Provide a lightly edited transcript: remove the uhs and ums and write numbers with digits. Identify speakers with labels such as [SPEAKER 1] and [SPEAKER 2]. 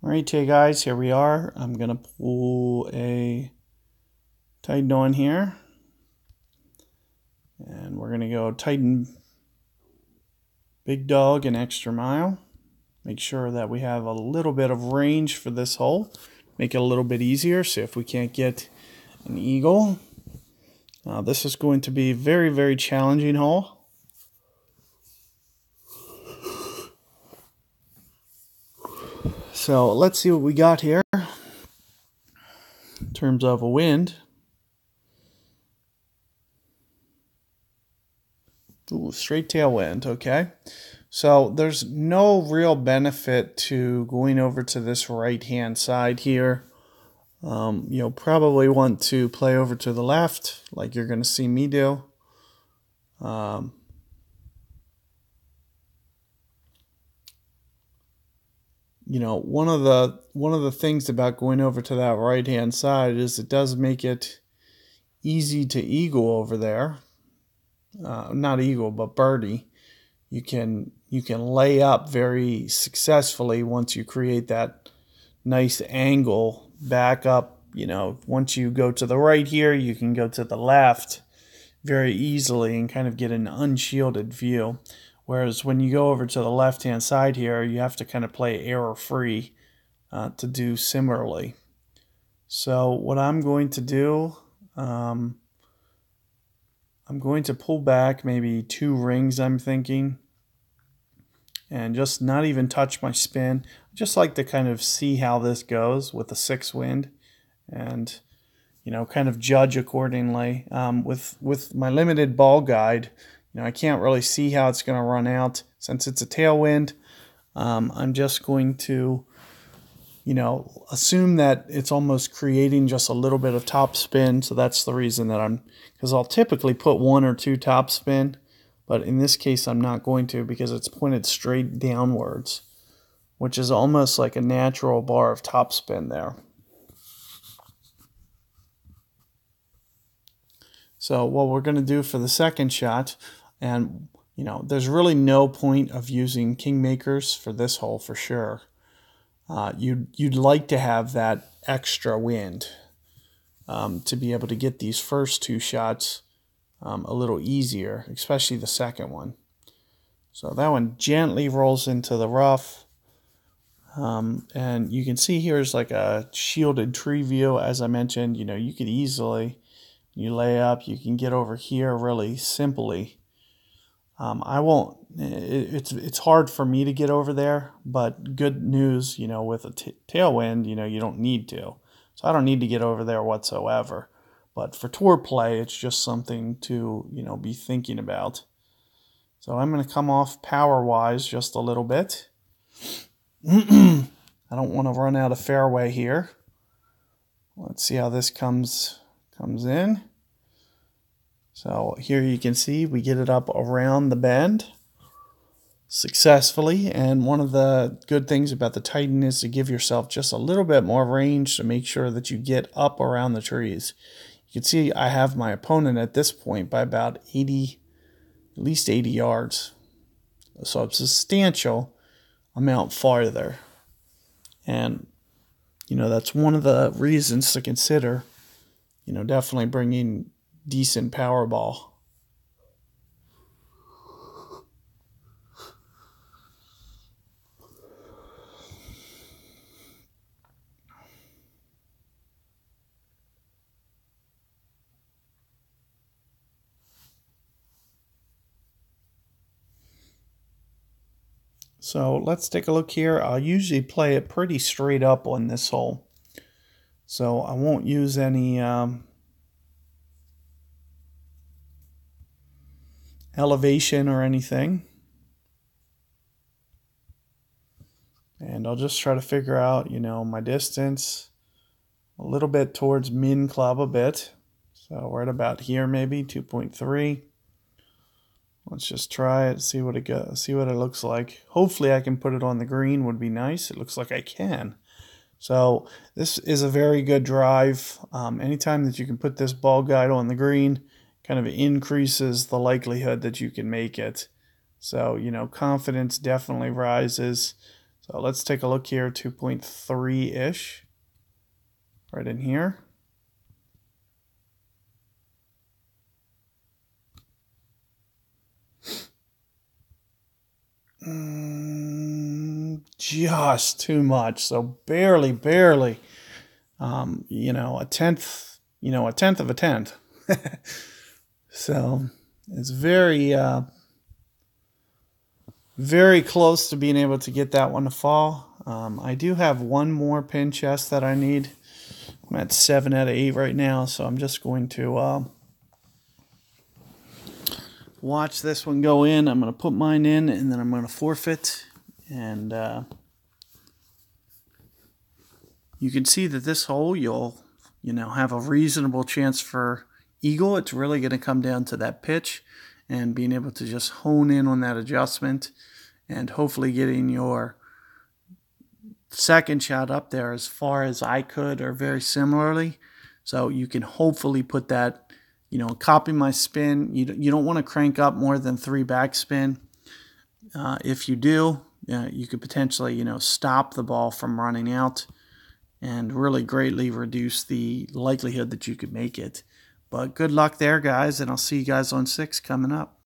[SPEAKER 1] Alright, hey guys, here we are. I'm going to pull a Titan on here. And we're going to go Titan Big Dog and Extra Mile. Make sure that we have a little bit of range for this hole. Make it a little bit easier, see if we can't get an eagle. This is going to be a very, very challenging hole. So let's see what we got here in terms of a wind. Ooh, straight tailwind, okay. So there's no real benefit to going over to this right-hand side here. You'll probably want to play over to the left, like you're going to see me do. One of the things about going over to that right-hand side is it does make it easy to eagle over there. Not eagle, but birdie. You can lay up very successfully once you create that nice angle back up. Once you go to the right here, you can go to the left very easily and kind of get an unshielded view. Whereas when you go over to the left-hand side here, you have to kind of play error-free to do similarly. So what I'm going to do, I'm going to pull back maybe 2 rings, I'm thinking, and just not even touch my spin. I just like to kind of see how this goes with the 6 wind and kind of judge accordingly. With my limited ball guide, I can't really see how it's going to run out since it's a tailwind. I'm just going to assume that it's almost creating just a little bit of top spin. So that's the reason that because I'll typically put 1 or 2 top spin, but in this case I'm not going to because it's pointed straight downwards, which is almost like a natural bar of top spin there. So what we're going to do for the second shot, and there's really no point of using kingmakers for this hole for sure. You'd like to have that extra wind to be able to get these first 2 shots a little easier, especially the second one. So that one gently rolls into the rough. And you can see here's like a shielded tree view. As I mentioned, you could easily, you lay up, you can get over here really simply. I won't, it's hard for me to get over there, but good news, with a tailwind, you don't need to. So I don't need to get over there whatsoever. But for tour play, it's just something to, be thinking about. So I'm going to come off power-wise just a little bit. I don't want to run out of fairway here. Let's see how this comes in. So here you can see we get it up around the bend successfully. And one of the good things about the Titan is to give yourself just a little bit more range to make sure that you get up around the trees. You can see I have my opponent at this point by about at least 80 yards. So a substantial amount farther. And, that's one of the reasons to consider, definitely bringing decent power ball. So let's take a look here. I'll usually play it pretty straight up on this hole. So I won't use any elevation or anything. And I'll just try to figure out, my distance a little bit towards min club a bit. So we're at about here maybe, 2.3. Let's just try it, see what it looks like. Hopefully I can put it on the green, would be nice. It looks like I can. So this is a very good drive. Anytime that you can put this ball guide on the green, kind of increases the likelihood that you can make it. So, confidence definitely rises. So let's take a look here, 2.3-ish, right in here. Just too much. So barely, you know, a tenth of a tenth. So it's very, very close to being able to get that one to fall. I do have one more pin chest that I need. I'm at 7 out of 8 right now, so I'm just going to watch this one go in. I'm going to put mine in, and then I'm going to forfeit. And you can see that this hole, you'll have a reasonable chance for eagle. It's really going to come down to that pitch and being able to just hone in on that adjustment, and hopefully getting your second shot up there as far as I could, or very similarly. So you can hopefully put that, copy my spin. You don't want to crank up more than 3 backspin. If you do, you could potentially, stop the ball from running out and really greatly reduce the likelihood that you could make it. But good luck there, guys, and I'll see you guys on 6 coming up.